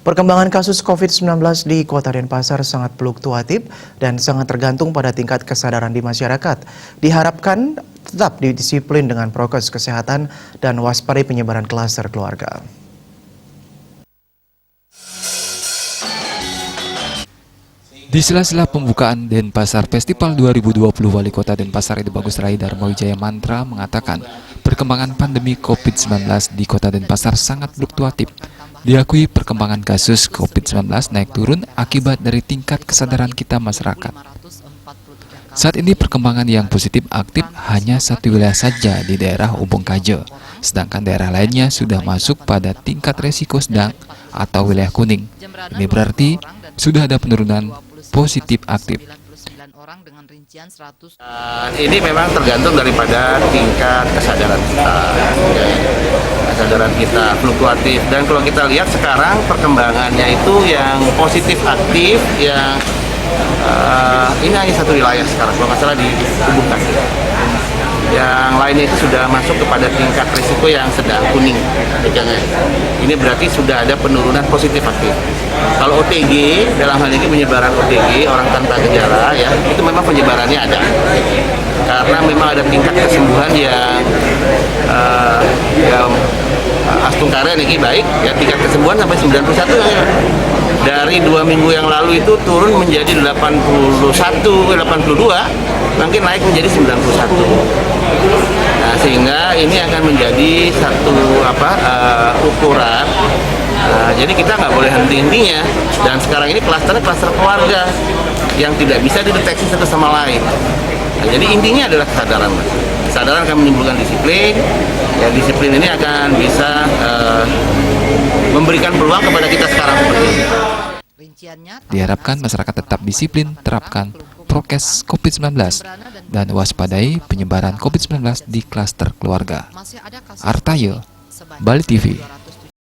Perkembangan kasus COVID-19 di Kota Denpasar sangat fluktuatif dan sangat tergantung pada tingkat kesadaran di masyarakat. Diharapkan tetap didisiplin dengan prokes kesehatan dan waspadai penyebaran klaster keluarga. Di sela-sela pembukaan Denpasar Festival 2020, Wali Kota Denpasar Edi Bagus Rai Dharma Wijaya Mantra mengatakan perkembangan pandemi COVID-19 di Kota Denpasar sangat fluktuatif. Diakui perkembangan kasus COVID-19 naik turun akibat dari tingkat kesadaran kita masyarakat. Saat ini perkembangan yang positif aktif hanya satu wilayah saja di daerah Ubung Kajo, sedangkan daerah lainnya sudah masuk pada tingkat resiko sedang atau wilayah kuning. Ini berarti sudah ada penurunan positif aktif. Ini memang tergantung daripada tingkat kesadaran kita. Kesadaran kita fluktuatif, dan kalau kita lihat sekarang perkembangannya itu yang positif aktif, yang ini hanya satu wilayah sekarang, kalau nggak salah di Ubung Kajo. Yang lainnya itu sudah masuk kepada tingkat risiko yang sedang kuning. Ini berarti sudah ada penurunan positif aktif. Kalau OTG, dalam hal ini penyebaran OTG, orang tanpa gejala, ya, itu memang penyebarannya ada. Karena memang ada tingkat kesembuhan yang astungkara ini baik, ya, tingkat kesembuhan sampai 91 ya. Dari 2 minggu yang lalu itu turun menjadi 82, mungkin naik menjadi 91. Nah, sehingga ini akan menjadi satu ukuran. Jadi kita nggak boleh henti-hentinya. Dan sekarang ini klasternya klaster keluarga yang tidak bisa dideteksi satu sama lain. Nah, jadi intinya adalah kesadaran. Kesadaran akan menimbulkan disiplin. Ya, disiplin ini akan bisa memberikan peluang kepada kita sekarang seperti ini. Diharapkan masyarakat tetap disiplin, terapkan prokes COVID-19 dan waspadai penyebaran COVID-19 di klaster keluarga. Artayo, Bali TV.